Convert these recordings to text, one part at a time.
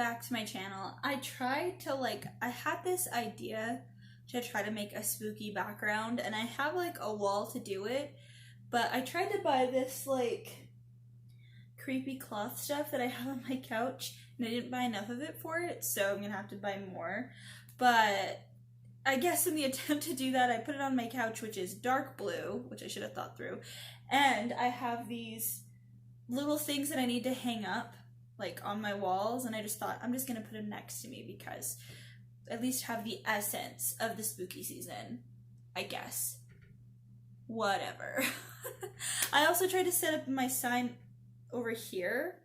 back to my channel. I tried to I had this idea to try to make a spooky background, and I have a wall to do it, but I tried to buy this creepy cloth stuff that I have on my couch, and I didn't buy enough of it for it, so I'm gonna have to buy more. But I guess in the attempt to do that, I put it on my couch, which is dark blue, which I should have thought through, and I have these little things that I need to hang up on my walls, and I just thought I'm just gonna put them next to me because at least have the essence of the spooky season, I guess. Whatever. I also tried to set up my sign over here.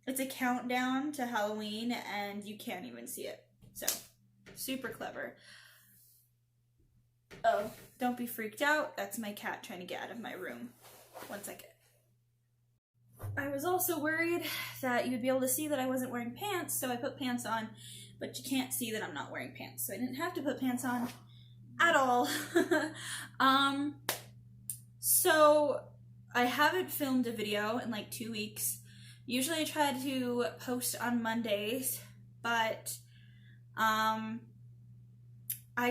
It's a countdown to Halloween and you can't even see it. So, super clever. Oh, don't be freaked out. That's my cat trying to get out of my room. 1 second. I was also worried that you'd be able to see that I wasn't wearing pants, so I put pants on, but you can't see that I'm not wearing pants, so I didn't have to put pants on at all. So I haven't filmed a video in 2 weeks. Usually I try to post on Mondays, but I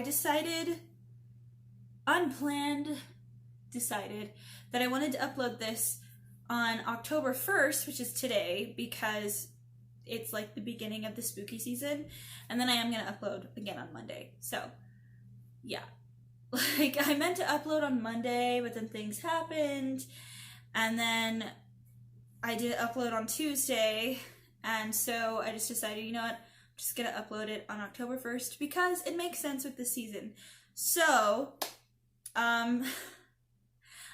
decided that I wanted to upload this on October 1st, which is today, because it's the beginning of the spooky season, and then I am gonna upload again on Monday. So yeah, I meant to upload on Monday, but then things happened, and then I did upload on Tuesday, and so I just decided, you know what, I'm just gonna upload it on October 1st because it makes sense with the season. So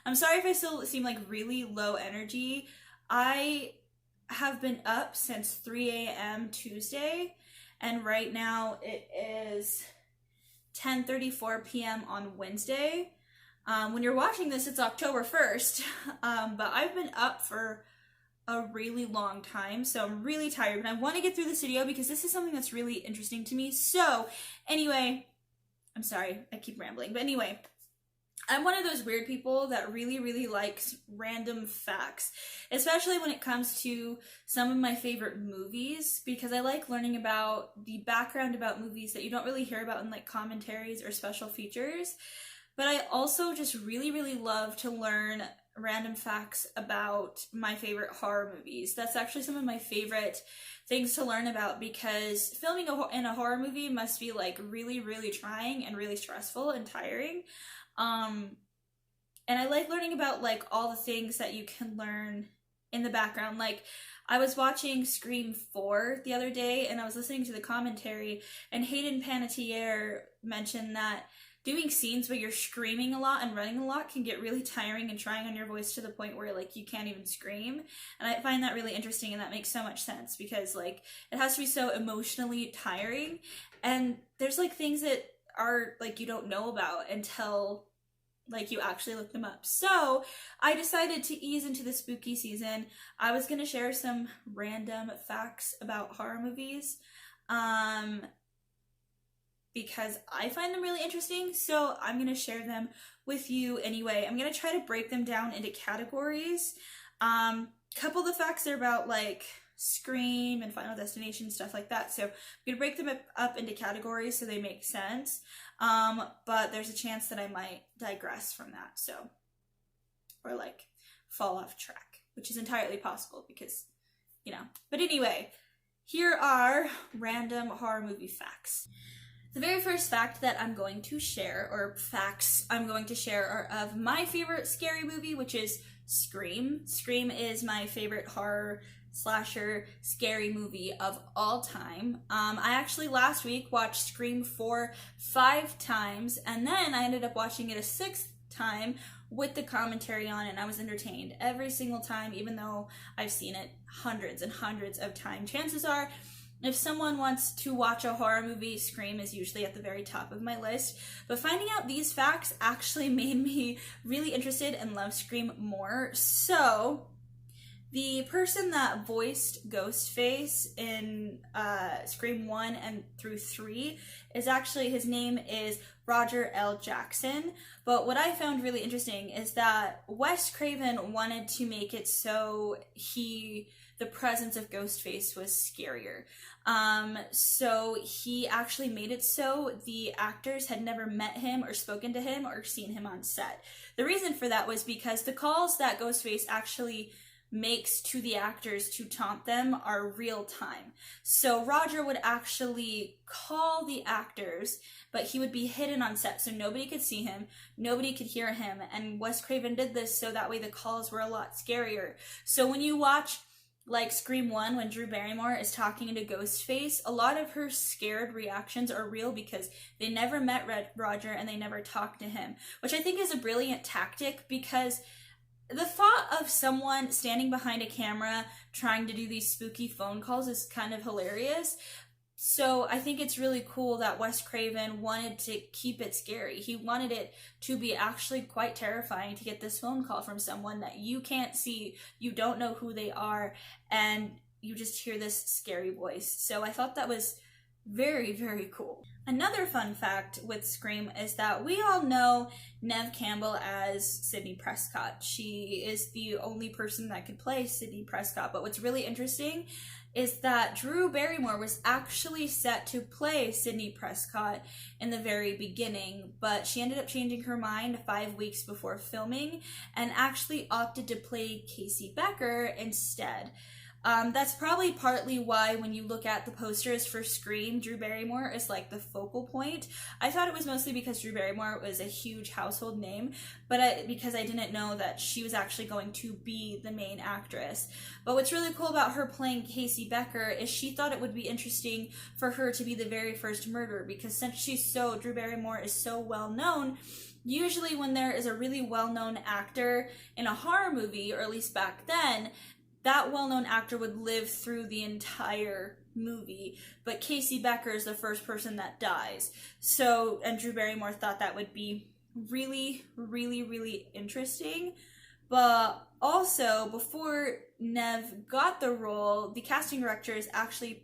I'm sorry if I still seem really low energy. I have been up since 3 a.m. Tuesday, and right now it is 10:34 p.m. on Wednesday. When you're watching this, it's October 1st, but I've been up for a really long time, so I'm really tired, but I want to get through this video because this is something that's really interesting to me. So anyway, I'm sorry, I keep rambling, but anyway, I'm one of those weird people that really likes random facts, especially when it comes to some of my favorite movies, because I like learning about the background about movies that you don't really hear about in commentaries or special features. But I also just really love to learn random facts about my favorite horror movies. That's actually some of my favorite things to learn about, because filming in a horror movie must be really trying and really stressful and tiring. And I like learning about all the things that you can learn in the background. I was watching Scream 4 the other day, and I was listening to the commentary, and Hayden Panettiere mentioned that doing scenes where you're screaming a lot and running a lot can get really tiring and trying on your voice to the point where you can't even scream. And I find that really interesting, and that makes so much sense because it has to be so emotionally tiring, and there's things that are you don't know about until you actually look them up. So I decided to ease into the spooky season. I was gonna share some random facts about horror movies because I find them really interesting, so I'm gonna share them with you anyway. I'm gonna try to break them down into categories. Couple of the facts are about Scream and Final Destination, stuff like that, so I'm gonna break them up into categories so they make sense. But there's a chance that I might digress from that, or fall off track, which is entirely possible because, But anyway, here are random horror movie facts. The very first fact that I'm going to share, or facts I'm going to share, are of my favorite scary movie, which is Scream. Scream is my favorite horror slasher scary movie of all time. I actually last week watched Scream 4 5 times, and then I ended up watching it a 6th time with the commentary on it, and I was entertained every single time, even though I've seen it hundreds and hundreds of times. Chances are, if someone wants to watch a horror movie, Scream is usually at the very top of my list. But finding out these facts actually made me really interested and love Scream more. So the person that voiced Ghostface in Scream 1 and through 3 is actually, his name is Roger L. Jackson. But what I found really interesting is that Wes Craven wanted to make it so the presence of Ghostface was scarier. So he actually made it so the actors had never met him or spoken to him or seen him on set. The reason for that was because the calls that Ghostface actually makes to the actors to taunt them are real time. So Roger would actually call the actors, but he would be hidden on set, so nobody could see him, nobody could hear him, and Wes Craven did this so that way the calls were a lot scarier. So when you watch like Scream 1, when Drew Barrymore is talking to Ghostface, a lot of her scared reactions are real because they never met Roger and they never talked to him, which I think is a brilliant tactic, because the thought of someone standing behind a camera trying to do these spooky phone calls is kind of hilarious. So I think it's really cool that Wes Craven wanted to keep it scary. He wanted it to be actually quite terrifying to get this phone call from someone that you can't see, you don't know who they are, and you just hear this scary voice. So I thought that was very, very cool. Another fun fact with Scream is that we all know Neve Campbell as Sidney Prescott. She is the only person that could play Sidney Prescott, but what's really interesting is that Drew Barrymore was actually set to play Sidney Prescott in the very beginning, but she ended up changing her mind 5 weeks before filming and actually opted to play Casey Becker instead. That's probably partly why when you look at the posters for Scream, Drew Barrymore is like the focal point. I thought it was mostly because Drew Barrymore was a huge household name, but because I didn't know that she was actually going to be the main actress. But what's really cool about her playing Casey Becker is she thought it would be interesting for her to be the very first murderer, because since Drew Barrymore is so well known, usually when there is a really well-known actor in a horror movie, or at least back then, that well-known actor would live through the entire movie, but Casey Becker is the first person that dies. So, and Drew Barrymore thought that would be really, really, really interesting. But also, before Neve got the role, the casting directors actually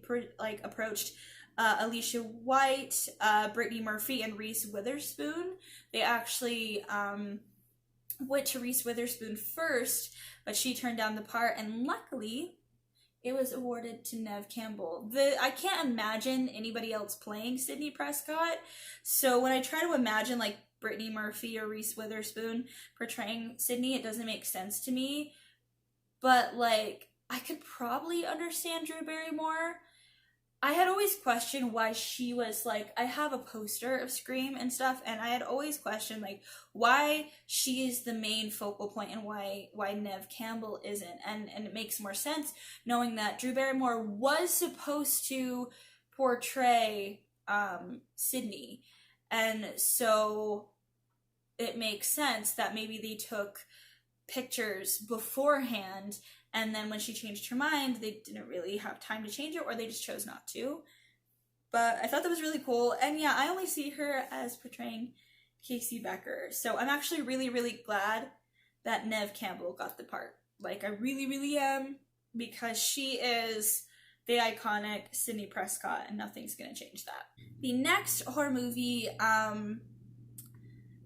approached Alicia White, Brittany Murphy, and Reese Witherspoon. They actually went to Reese Witherspoon first, but she turned down the part, and luckily it was awarded to Neve Campbell. I can't imagine anybody else playing Sidney Prescott, so when I try to imagine like Brittany Murphy or Reese Witherspoon portraying Sidney, it doesn't make sense to me. But like, I could probably understand Drew Barrymore. I had always questioned why she was like, I have a poster of Scream and stuff, and I had always questioned like why she is the main focal point and why Neve Campbell isn't. And it makes more sense knowing that Drew Barrymore was supposed to portray Sidney. And so it makes sense that maybe they took pictures beforehand, and then when she changed her mind, they didn't really have time to change it, or they just chose not to. But I thought that was really cool. And yeah, I only see her as portraying Casey Becker. So I'm actually really, really glad that Neve Campbell got the part. Like, I really, really am, because she is the iconic Sidney Prescott, and nothing's gonna change that. The next horror movie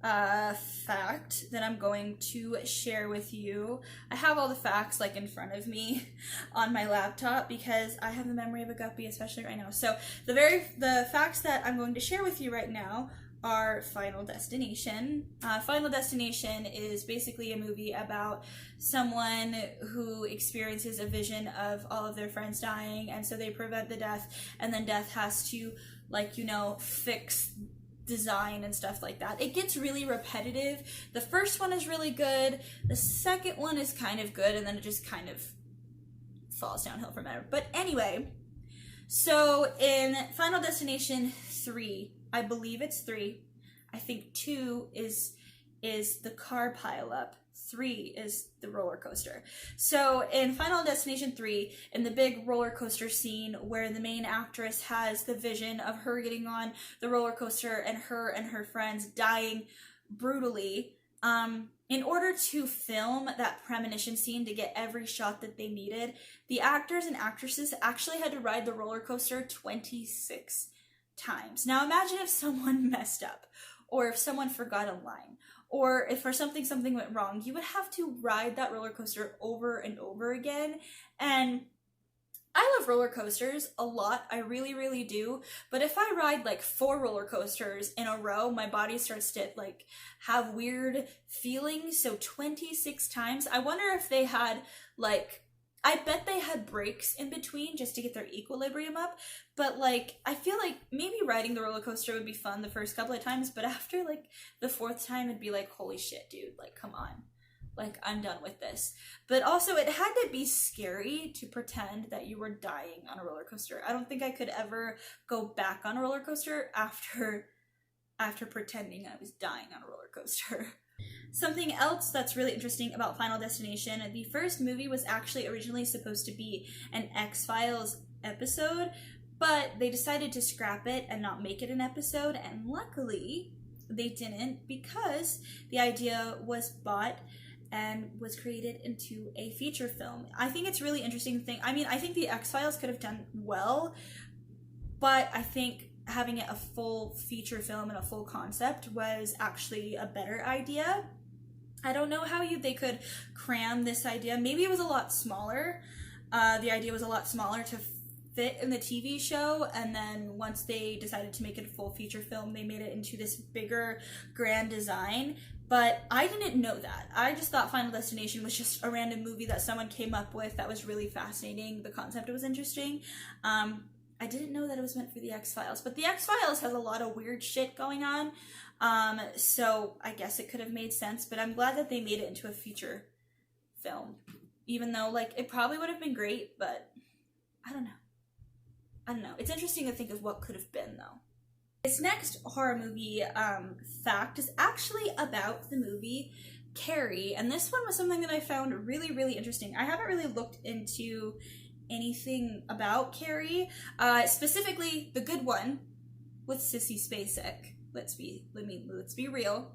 fact that I'm going to share with you. I have all the facts like in front of me on my laptop because I have the memory of a guppy, especially right now. So the facts that I'm going to share with you right now are Final Destination. Final Destination is basically a movie about someone who experiences a vision of all of their friends dying, and so they prevent the death, and then death has to, like, you know, fix design and stuff like that. It gets really repetitive. The first one is really good, the second one is kind of good, and then it just kind of falls downhill from there. But anyway, so in Final Destination 3, I believe it's 3, I think 2 is the car pileup, 3 is the roller coaster. So in Final Destination 3, in the big roller coaster scene where the main actress has the vision of her getting on the roller coaster and her friends dying brutally, in order to film that premonition scene to get every shot that they needed, the actors and actresses actually had to ride the roller coaster 26 times. Now imagine if someone messed up, or if someone forgot a line, or if for something went wrong. You would have to ride that roller coaster over and over again, and I love roller coasters a lot. I really, really do. But if I ride like 4 roller coasters in a row, my body starts to like have weird feelings. So 26 times. I wonder if they had like, I bet they had breaks in between just to get their equilibrium up. But like, I feel like maybe riding the roller coaster would be fun the first couple of times, but after like the 4th time, it'd be like, holy shit, dude, like, come on. Like, I'm done with this. But also, it had to be scary to pretend that you were dying on a roller coaster. I don't think I could ever go back on a roller coaster after pretending I was dying on a roller coaster. Something else that's really interesting about Final Destination, the first movie was actually originally supposed to be an X-Files episode, but they decided to scrap it and not make it an episode, and luckily they didn't, because the idea was bought and was created into a feature film. I think it's really interesting thing. I mean, I think the X-Files could have done well, but I think having it a full feature film and a full concept was actually a better idea. I don't know how they could cram this idea. Maybe it was a lot smaller. The idea was a lot smaller to fit in the TV show, and then once they decided to make it a full feature film, they made it into this bigger, grand design. But I didn't know that. I just thought Final Destination was just a random movie that someone came up with that was really fascinating. The concept was interesting. I didn't know that it was meant for the X-Files, but the X-Files has a lot of weird shit going on. So I guess it could have made sense, but I'm glad that they made it into a feature film. Even though, like, it probably would have been great, but I don't know. It's interesting to think of what could have been, though. This next horror movie fact is actually about the movie Carrie, and this one was something that I found really, really interesting. I haven't really looked into anything about Carrie, specifically the good one with Sissy Spacek. Let's be real.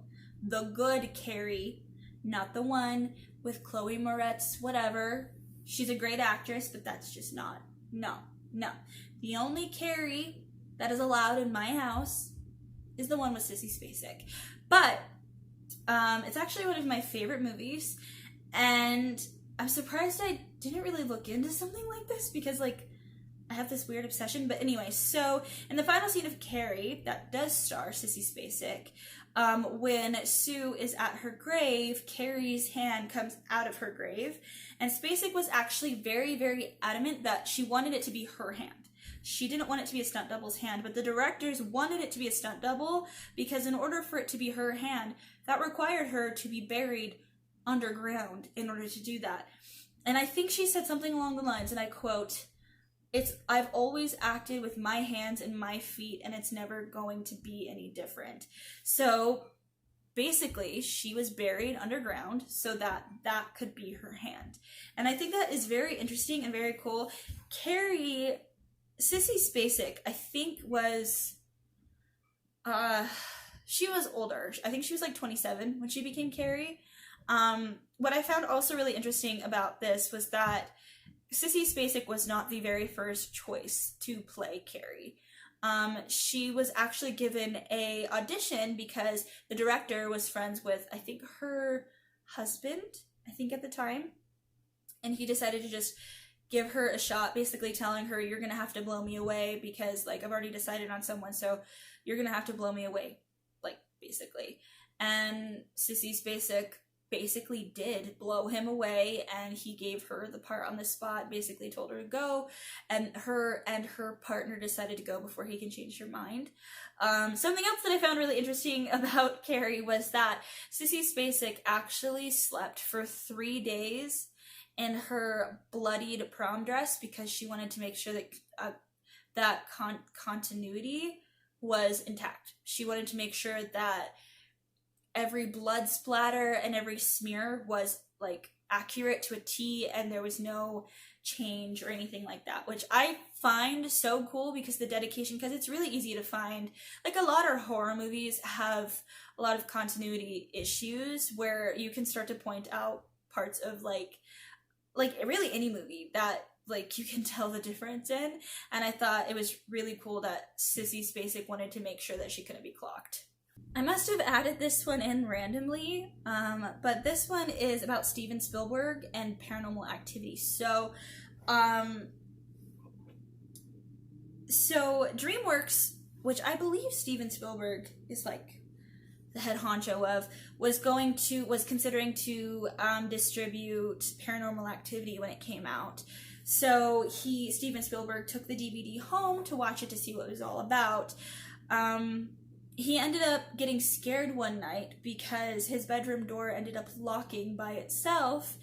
The good Carrie, not the one with Chloe Moretz, whatever. She's a great actress, but that's just not. No. The only Carrie that is allowed in my house is the one with Sissy Spacek. But it's actually one of my favorite movies, and I'm surprised I didn't really look into something like this, because like I have this weird obsession. But anyway, so in the final scene of Carrie, that does star Sissy Spacek, when Sue is at her grave, Carrie's hand comes out of her grave, and Spacek was actually very, very adamant that she wanted it to be her hand. She didn't want it to be a stunt double's hand, but the directors wanted it to be a stunt double, because in order for it to be her hand, that required her to be buried underground in order to do that. And I think she said something along the lines, and I quote, I've always acted with my hands and my feet, and it's never going to be any different. So basically, she was buried underground so that that could be her hand. And I think that is very interesting and very cool. Carrie, Sissy Spacek, I think was, she was older. I think she was like 27 when she became Carrie. What I found also really interesting about this was that Sissy Spacek was not the very first choice to play Carrie. She was actually given a audition because the director was friends with, I think, her husband, at the time. And he decided to just give her a shot, basically telling her, you're gonna have to blow me away because, like, I've already decided on someone, so you're gonna have to blow me away, like, basically. And Sissy Spacek basically did blow him away, and he gave her the part on the spot, basically told her to go, and her partner decided to go before he can change her mind. Something else that I found really interesting about Carrie was that Sissy Spacek actually slept for 3 days in her bloodied prom dress because she wanted to make sure that continuity was intact. She wanted to make sure that every blood splatter and every smear was like accurate to a T, and there was no change or anything like that, which I find so cool because the dedication, because it's really easy to find, like, a lot of horror movies have a lot of continuity issues where you can start to point out parts of like really any movie that like you can tell the difference in, and I thought it was really cool that Sissy Spacek wanted to make sure that she couldn't be clocked. I must have added this one in randomly, but this one is about Steven Spielberg and Paranormal Activity. So, So DreamWorks, which I believe Steven Spielberg is like the head honcho of, was considering to distribute Paranormal Activity when it came out. So Steven Spielberg took the DVD home to watch it to see what it was all about. He ended up getting scared one night because his bedroom door ended up locking by itself,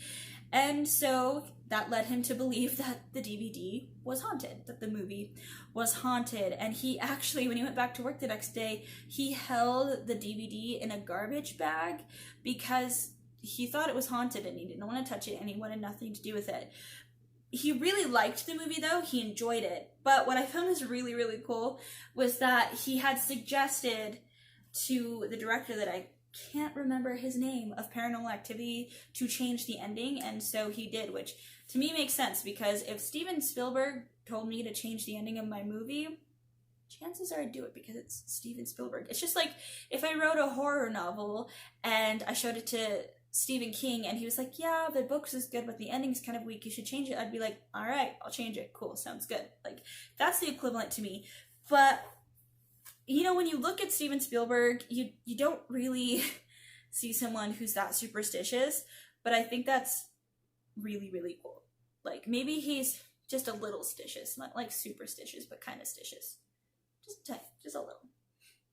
and so that led him to believe that the DVD was haunted, that the movie was haunted. And he actually, when he went back to work the next day, he held the DVD in a garbage bag because he thought it was haunted and he didn't want to touch it and he wanted nothing to do with it. He really liked the movie though, he enjoyed it. But what I found was really, really cool was that he had suggested to the director, that I can't remember his name, of Paranormal Activity, to change the ending, and so he did, which to me makes sense, because if Steven Spielberg told me to change the ending of my movie, chances are I'd do it because it's Steven Spielberg. It's just like if I wrote a horror novel and I showed it to Stephen King and he was like, yeah, the book's is good but the ending's kind of weak, you should change it. I'd be like, all right, I'll change it. Cool, sounds good. Like, that's the equivalent to me. But you know, when you look at Steven Spielberg, you don't really see someone who's that superstitious, but I think that's really, really cool. Like, maybe he's just a little stitious, not like superstitious, but kind of stitious. Just a little.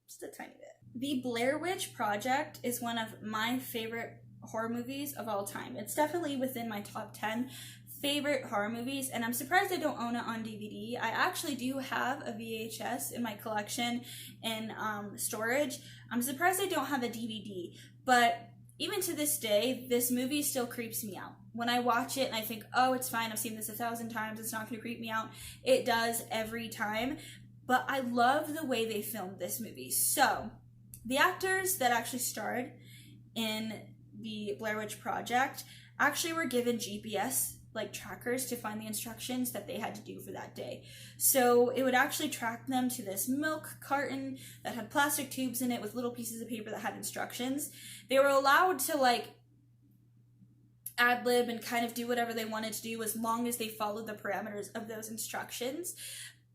Just a tiny bit. The Blair Witch Project is one of my favorite horror movies of all time. It's definitely within my top 10 favorite horror movies, and I'm surprised I don't own it on DVD. I actually do have a VHS in my collection in storage. I'm surprised I don't have a DVD, but even to this day, this movie still creeps me out. When I watch it and I think, oh, it's fine, I've seen this 1,000 times, it's not going to creep me out, it does every time. But I love the way they filmed this movie. So, the actors that actually starred in the Blair Witch Project actually were given GPS like trackers to find the instructions that they had to do for that day. So it would actually track them to this milk carton that had plastic tubes in it with little pieces of paper that had instructions. They were allowed to like ad-lib and kind of do whatever they wanted to do as long as they followed the parameters of those instructions.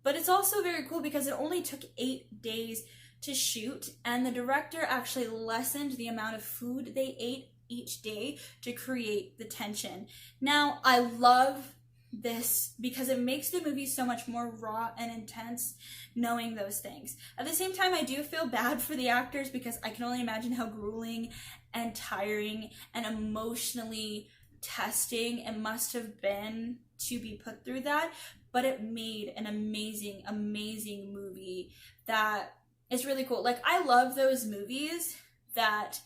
But it's also very cool because it only took 8 days to shoot, and the director actually lessened the amount of food they ate each day to create the tension. Now, I love this because it makes the movie so much more raw and intense knowing those things. At the same time, I do feel bad for the actors because I can only imagine how grueling and tiring and emotionally testing it must have been to be put through that. But it made an amazing, amazing movie that is really cool. Like, I love those movies that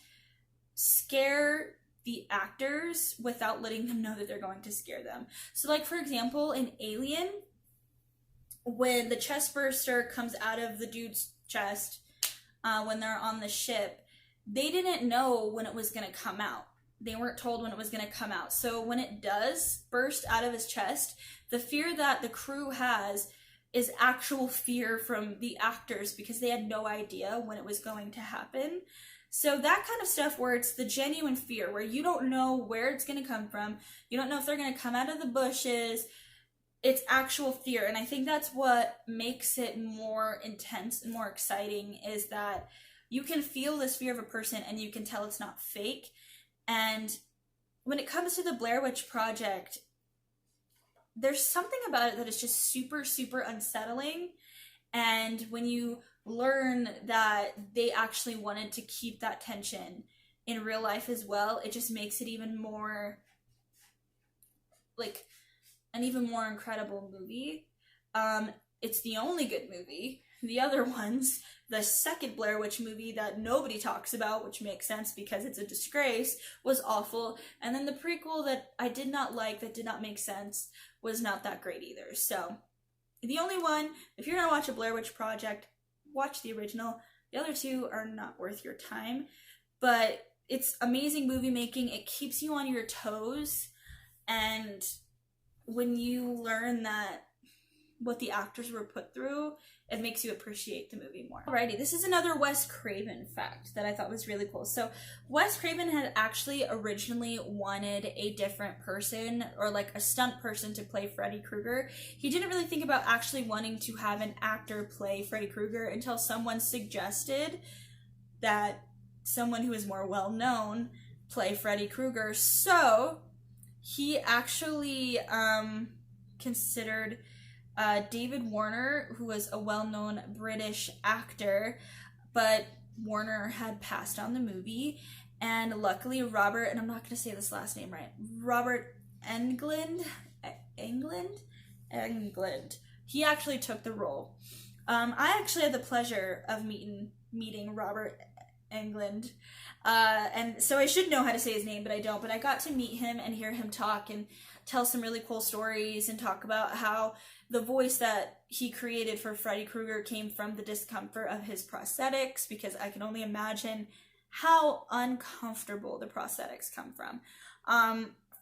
scare the actors without letting them know that they're going to scare them. So, like, for example, in Alien, when the chest burster comes out of the dude's chest when they're on the ship, they didn't know when it was going to come out. They weren't told when it was going to come out. So when it does burst out of his chest, the fear that the crew has is actual fear from the actors because they had no idea when it was going to happen. So that kind of stuff where it's the genuine fear, where you don't know where it's going to come from. You don't know if they're going to come out of the bushes. It's actual fear. And I think that's what makes it more intense and more exciting, is that you can feel this fear of a person and you can tell it's not fake. And when it comes to the Blair Witch Project, there's something about it that is just super, super unsettling. And when you learn that they actually wanted to keep that tension in real life as well, it just makes it even more, like, an even more incredible movie. It's the only good movie. The other ones, the second Blair Witch movie that nobody talks about, which makes sense because it's a disgrace, was awful. And then the prequel that I did not like, that did not make sense, was not that great either. So, the only one, if you're gonna watch a Blair Witch Project, watch the original. The other two are not worth your time. But it's amazing movie making. It keeps you on your toes. And when you learn that what the actors were put through, it makes you appreciate the movie more. Alrighty, this is another Wes Craven fact that I thought was really cool. So Wes Craven had actually originally wanted a different person, or like a stunt person, to play Freddy Krueger. He didn't really think about actually wanting to have an actor play Freddy Krueger until someone suggested that someone who is more well known play Freddy Krueger. So he actually considered David Warner, who was a well-known British actor, but Warner had passed on the movie, and luckily Robert, and I'm not going to say this last name right, Robert Englund, he actually took the role. I actually had the pleasure of meeting Robert Englund, and so I should know how to say his name, but I don't. But I got to meet him and hear him talk and tell some really cool stories and talk about how the voice that he created for Freddy Krueger came from the discomfort of his prosthetics, because I can only imagine how uncomfortable the prosthetics come from.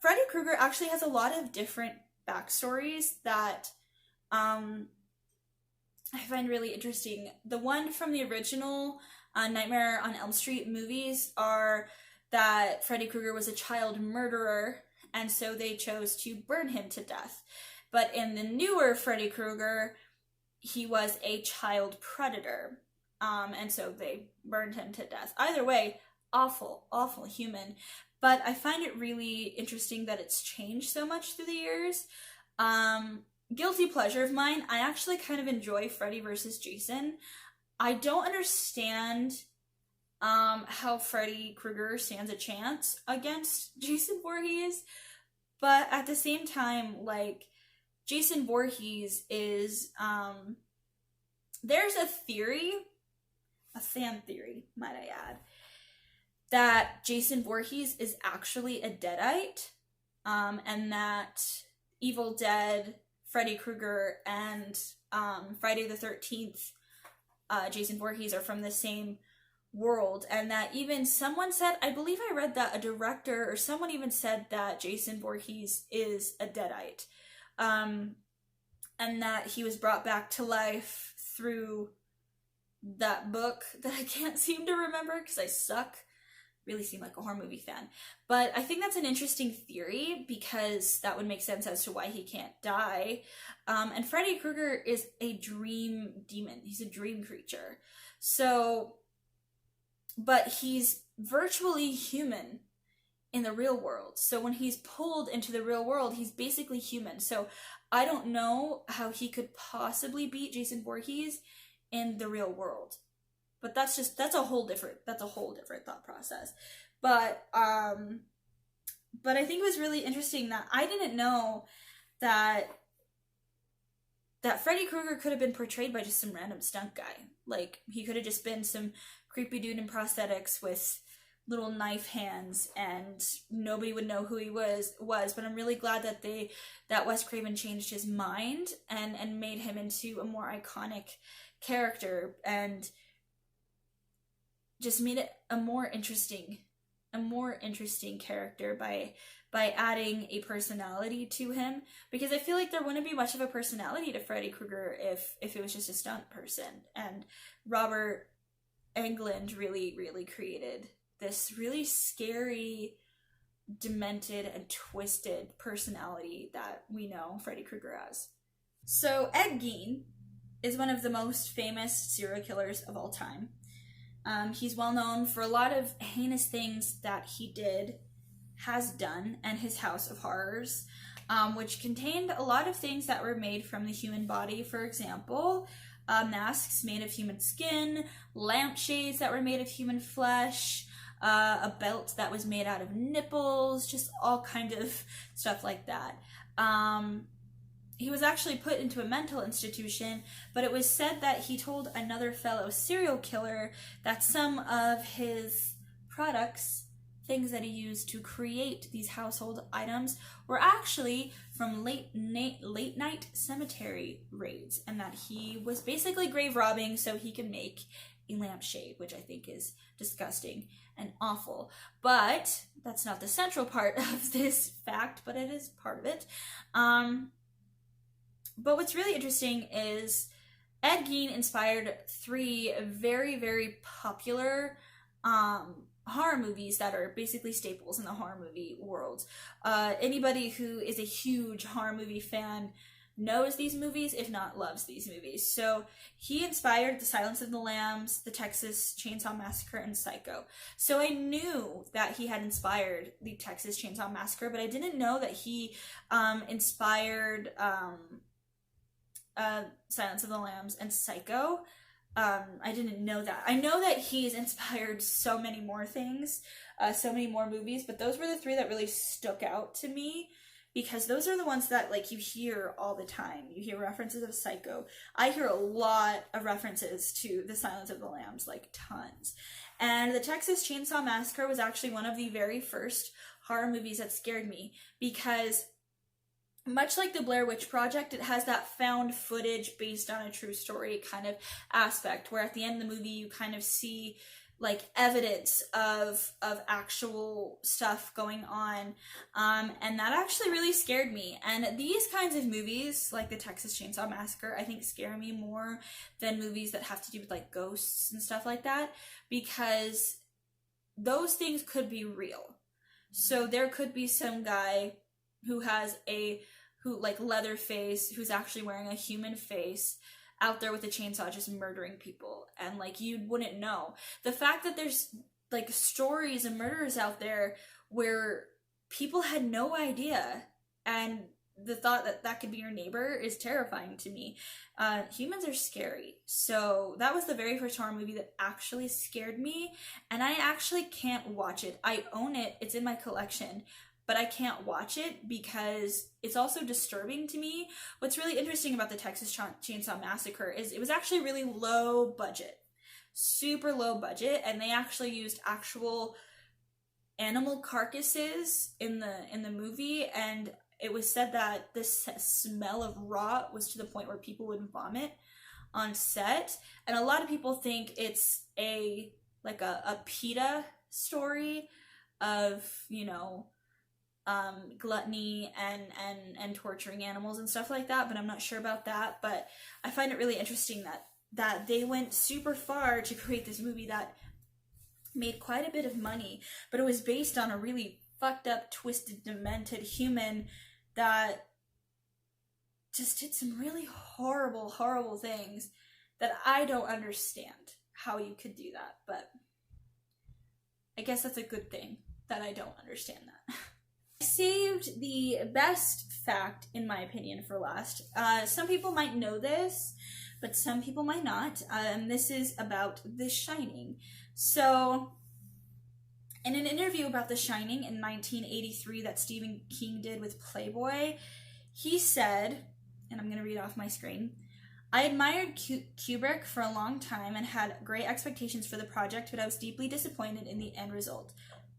Freddy Krueger actually has a lot of different backstories that I find really interesting. The one from the original Nightmare on Elm Street movies are that Freddy Krueger was a child murderer, and so they chose to burn him to death. But in the newer Freddy Krueger, he was a child predator, and so they burned him to death. Either way, awful, awful human. But I find it really interesting that it's changed so much through the years. Guilty pleasure of mine, I actually kind of enjoy Freddy vs. Jason. I don't understand how Freddy Krueger stands a chance against Jason Voorhees, but at the same time, like, Jason Voorhees is, there's a theory, a fan theory, might I add, that Jason Voorhees is actually a Deadite, and that Evil Dead, Freddy Krueger, and Friday the 13th, Jason Voorhees are from the same world, and that even someone said, I believe I read that a director or someone even said that Jason Voorhees is a Deadite, and that he was brought back to life through that book that I can't seem to remember because I suck. Really seem like a horror movie fan. But I think that's an interesting theory, because that would make sense as to why he can't die. And Freddy Krueger is a dream demon. He's a dream creature. So, but he's virtually human in the real world. So when he's pulled into the real world, he's basically human. So I don't know how he could possibly beat Jason Voorhees in the real world. But that's a whole different thought process. But I think it was really interesting that I didn't know that Freddy Krueger could have been portrayed by just some random stunt guy. Like, he could have just been some creepy dude in prosthetics with little knife hands, and nobody would know who he was. But I'm really glad that Wes Craven changed his mind and made him into a more iconic character, and just made it a more interesting character by adding a personality to him, because I feel like there wouldn't be much of a personality to Freddy Krueger if it was just a stunt person. And Robert Englund really created this really scary, demented, and twisted personality that we know Freddy Krueger as. So Ed Gein is one of the most famous serial killers of all time. He's well known for a lot of heinous things that he has done, and his House of Horrors, which contained a lot of things that were made from the human body. For example, masks made of human skin, lampshades that were made of human flesh, a belt that was made out of nipples, just all kind of stuff like that. He was actually put into a mental institution, but it was said that he told another fellow serial killer that some of his products, things that he used to create these household items, were actually from late night cemetery raids, and that he was basically grave robbing so he could make a lampshade, which I think is disgusting and awful. But that's not the central part of this fact, but it is part of it. But what's really interesting is Ed Gein inspired three very, very popular horror movies that are basically staples in the horror movie world. Anybody who is a huge horror movie fan knows these movies, if not loves these movies. So he inspired The Silence of the Lambs, The Texas Chainsaw Massacre, and Psycho. So I knew that he had inspired the Texas Chainsaw Massacre, but I didn't know that he inspired Silence of the Lambs and Psycho. I didn't know that. I know that he's inspired so many more things, so many more movies, but those were the three that really stuck out to me, because those are the ones that, like, you hear all the time. You hear references of Psycho. I hear a lot of references to The Silence of the Lambs, like tons. And The Texas Chainsaw Massacre was actually one of the very first horror movies that scared me, because much like the Blair Witch Project, it has that found footage based on a true story kind of aspect, where at the end of the movie you kind of see like evidence of actual stuff going on, and that actually really scared me. And these kinds of movies, like the Texas Chainsaw Massacre, I think scare me more than movies that have to do with like ghosts and stuff like that, because those things could be real. So there could be some guy who has like leather face, who's actually wearing a human face, out there with a chainsaw just murdering people, and like you wouldn't know. The fact that there's like stories and murders out there where people had no idea, and the thought that that could be your neighbor is terrifying to me. Humans are scary. So that was the very first horror movie that actually scared me, and I actually can't watch it. I own it, it's in my collection, but I can't watch it because it's also disturbing to me. What's really interesting about the Texas Chainsaw Massacre is it was actually really low budget, super low budget, and they actually used actual animal carcasses in the movie, and it was said that the smell of rot was to the point where people would vomit on set. And a lot of people think it's a PETA story of, you know, gluttony and torturing animals and stuff like that, but I'm not sure about that. But I find it really interesting that they went super far to create this movie that made quite a bit of money, but it was based on a really fucked up, twisted, demented human that just did some really horrible, horrible things that I don't understand how you could do that. But I guess that's a good thing that I don't understand that. I saved the best fact, in my opinion, for last. Some people might know this, but some people might not. This is about The Shining. So, in an interview about The Shining in 1983 that Stephen King did with Playboy, he said, and I'm going to read off my screen, "I admired Kubrick for a long time and had great expectations for the project, but I was deeply disappointed in the end result.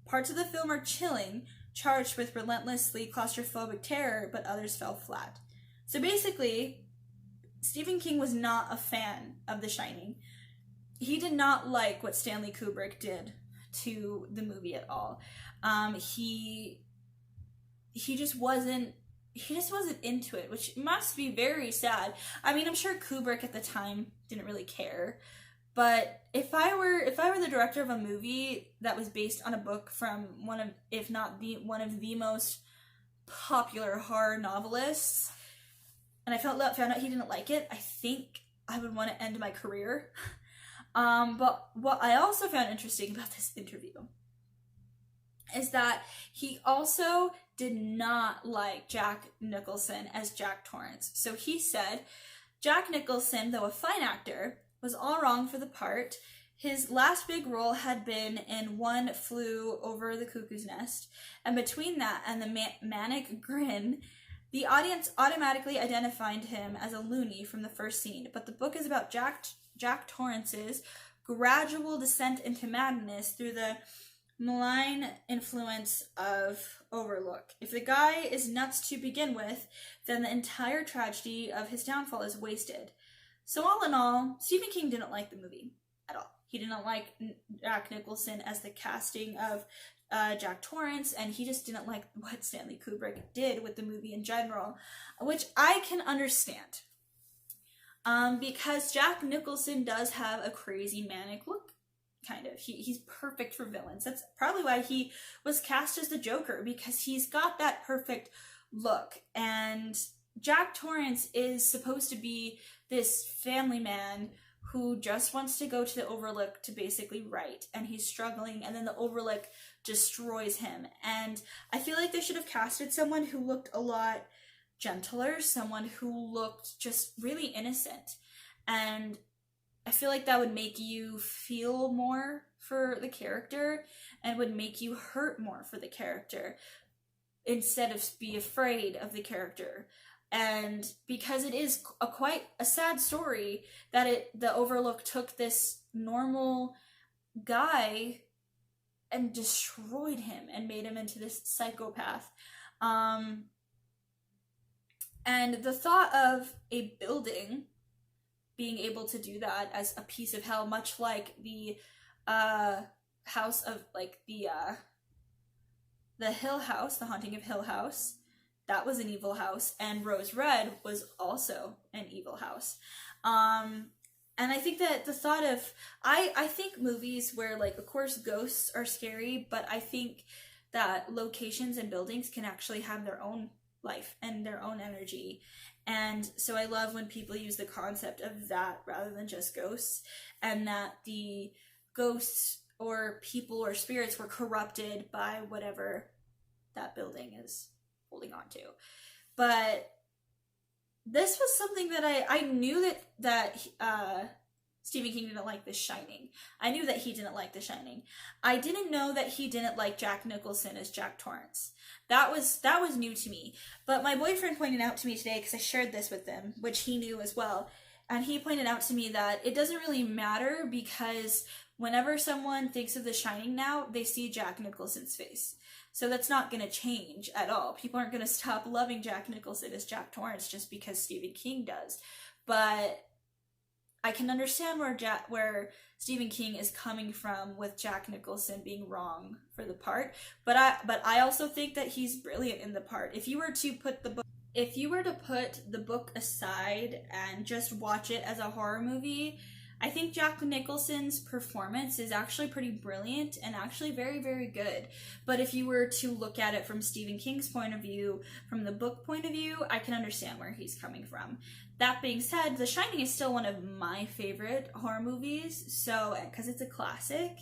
Parts of the film are chilling, charged with relentlessly claustrophobic terror, but others fell flat." So basically, Stephen King was not a fan of The Shining. He did not like what Stanley Kubrick did to the movie at all. He just wasn't into it, which must be very sad. I mean, I'm sure Kubrick at the time didn't really care. But if I were the director of a movie that was based on a book from one of the most popular horror novelists, and I found out he didn't like it, I think I would want to end my career. But what I also found interesting about this interview is that he also did not like Jack Nicholson as Jack Torrance. So he said, "Jack Nicholson, though a fine actor, was all wrong for the part. His last big role had been in One Flew Over the Cuckoo's Nest, and between that and the manic grin, the audience automatically identified him as a loony from the first scene. But the book is about Jack Torrance's gradual descent into madness through the malign influence of Overlook. If the guy is nuts to begin with, then the entire tragedy of his downfall is wasted." So all in all, Stephen King didn't like the movie at all. He didn't like Jack Nicholson as the casting of Jack Torrance, and he just didn't like what Stanley Kubrick did with the movie in general, which I can understand. Because Jack Nicholson does have a crazy manic look, kind of. He's perfect for villains. That's probably why he was cast as the Joker, because he's got that perfect look. And Jack Torrance is supposed to be this family man who just wants to go to the Overlook to basically write, and he's struggling, and then the Overlook destroys him. And I feel like they should have casted someone who looked a lot gentler, someone who looked just really innocent. And I feel like that would make you feel more for the character and would make you hurt more for the character instead of be afraid of the character. And because it is quite a sad story that the Overlook took this normal guy and destroyed him and made him into this psychopath. And the thought of a building being able to do that as a piece of hell, much like the house of, like, the Hill House, the Haunting of Hill House, that was an evil house, and Rose Red was also an evil house. And I think that the thought of, I think movies where, like, of course ghosts are scary, but I think that locations and buildings can actually have their own life and their own energy. And so I love when people use the concept of that rather than just ghosts, and that the ghosts or people or spirits were corrupted by whatever that building is holding on to. But this was something that I knew that Stephen King didn't like The Shining. I knew that he didn't like The Shining. I didn't know that he didn't like Jack Nicholson as Jack Torrance. That was new to me. But my boyfriend pointed out to me today, because I shared this with him, which he knew as well, and he pointed out to me that it doesn't really matter, because whenever someone thinks of The Shining now, they see Jack Nicholson's face. So that's not going to change at all. People aren't going to stop loving Jack Nicholson as Jack Torrance just because Stephen King does. But I can understand where Stephen King is coming from with Jack Nicholson being wrong for the part. But I also think that he's brilliant in the part. If you were to put the book aside and just watch it as a horror movie, I think Jack Nicholson's performance is actually pretty brilliant and actually very, very good. But if you were to look at it from Stephen King's point of view, from the book point of view, I can understand where he's coming from. That being said, The Shining is still one of my favorite horror movies, so, because it's a classic.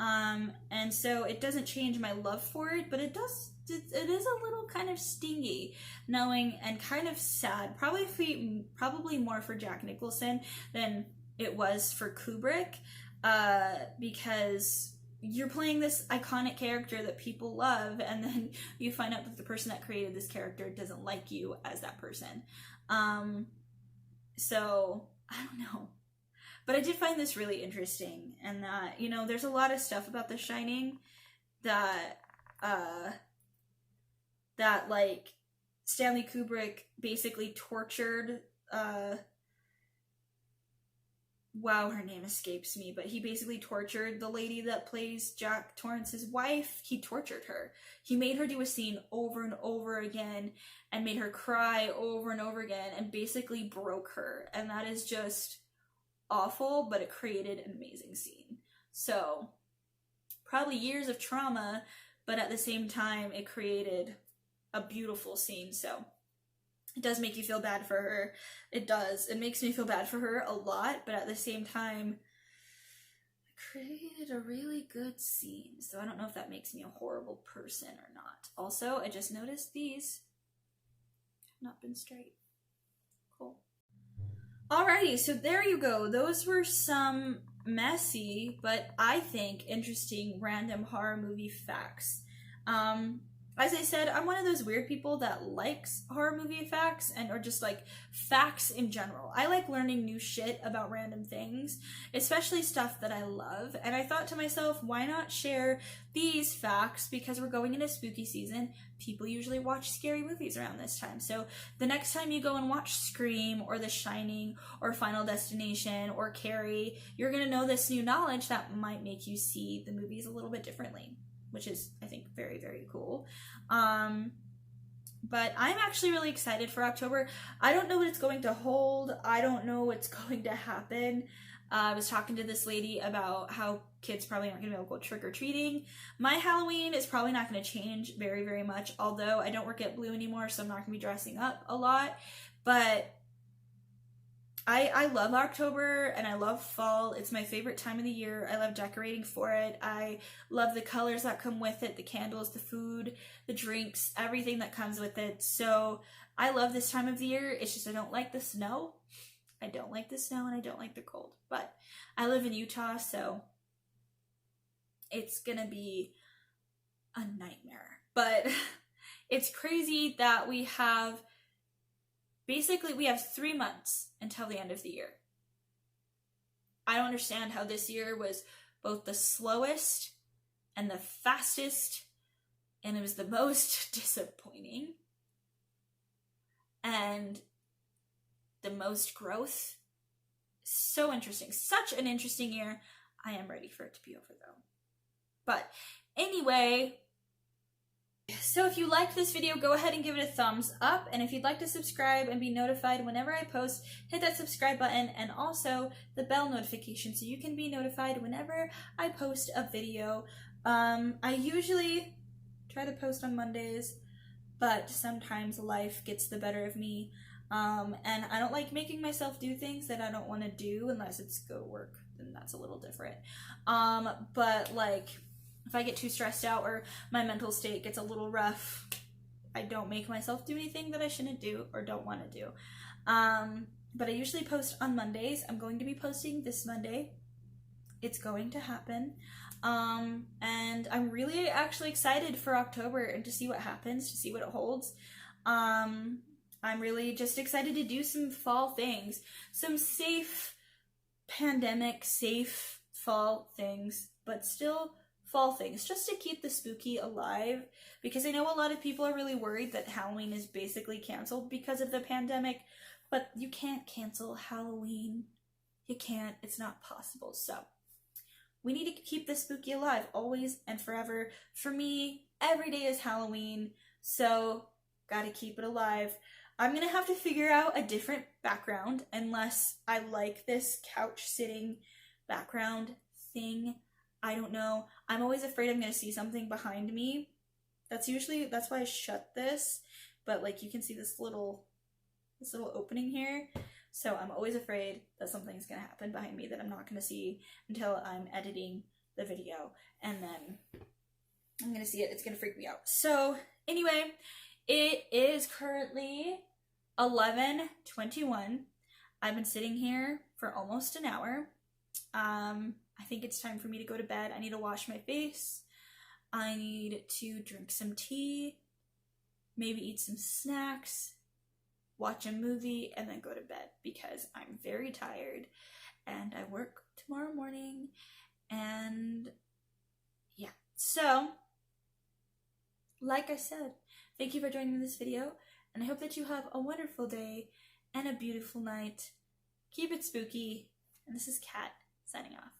And so it doesn't change my love for it, but it is a little kind of stingy knowing, and kind of sad, probably more for Jack Nicholson than it was for Kubrick, because you're playing this iconic character that people love, and then you find out that the person that created this character doesn't like you as that person. So, I don't know. But I did find this really interesting, and that, there's a lot of stuff about The Shining that, like, Stanley Kubrick basically tortured, wow, her name escapes me, but he basically tortured the lady that plays Jack Torrance's wife. He tortured her. He made her do a scene over and over again and made her cry over and over again and basically broke her. And that is just awful, but it created an amazing scene. So, probably years of trauma, but at the same time, it created a beautiful scene. So, it does make you feel bad for her. It does. It makes me feel bad for her a lot, but at the same time, it created a really good scene. So I don't know if that makes me a horrible person or not. Also, I just noticed these have not been straight. Cool. Alrighty, so there you go. Those were some messy, but I think interesting random horror movie facts. As I said, I'm one of those weird people that likes horror movie facts or just like facts in general. I like learning new shit about random things, especially stuff that I love. And I thought to myself, why not share these facts? Because we're going into spooky season. People usually watch scary movies around this time. So the next time you go and watch Scream or The Shining or Final Destination or Carrie, you're going to know this new knowledge that might make you see the movies a little bit differently. which is, I think, very, very cool. But I'm actually really excited for October. I don't know what it's going to hold. I don't know what's going to happen. I was talking to this lady about how kids probably aren't going to be able to go trick-or-treating. My Halloween is probably not going to change very, very much, although I don't work at Blue anymore, so I'm not going to be dressing up a lot. But I love October and I love fall. It's my favorite time of the year. I love decorating for it. I love the colors that come with it, the candles, the food, the drinks, everything that comes with it. So I love this time of the year. It's just I don't like the snow. I don't like the snow and I don't like the cold. But I live in Utah, so it's gonna be a nightmare. But it's crazy that we have 3 months until the end of the year. I don't understand how this year was both the slowest and the fastest, and it was the most disappointing and the most growth. So interesting. Such an interesting year. I am ready for it to be over though. But anyway, so if you liked this video, go ahead and give it a thumbs up. And if you'd like to subscribe and be notified whenever I post, hit that subscribe button and also the bell notification so you can be notified whenever I post a video. I usually try to post on Mondays, but sometimes life gets the better of me. And I don't like making myself do things that I don't want to do unless it's go to work, then that's a little different. But like, if I get too stressed out or my mental state gets a little rough, I don't make myself do anything that I shouldn't do or don't want to do. But I usually post on Mondays. I'm going to be posting this Monday. It's going to happen. And I'm really actually excited for October and to see what happens, to see what it holds. I'm really just excited to do some fall things, some safe, pandemic safe fall things, but still fall things, just to keep the spooky alive, because I know a lot of people are really worried that Halloween is basically canceled because of the pandemic, but you can't cancel Halloween. You can't. It's not possible. So we need to keep the spooky alive always and forever. For me, every day is Halloween, so gotta keep it alive. I'm gonna have to figure out a different background unless I like this couch sitting background thing. I don't know. I'm always afraid I'm gonna see something behind me. That's why I shut this, but like you can see this little opening here. So I'm always afraid that something's gonna happen behind me that I'm not gonna see until I'm editing the video, and then I'm gonna see it. It's gonna freak me out. So anyway, it is currently 11:21. I've been sitting here for almost an hour. I think it's time for me to go to bed. I need to wash my face. I need to drink some tea, maybe eat some snacks, watch a movie, and then go to bed because I'm very tired and I work tomorrow morning. And yeah, so like I said, thank you for joining me in this video, and I hope that you have a wonderful day and a beautiful night. Keep it spooky, and this is Kat signing off.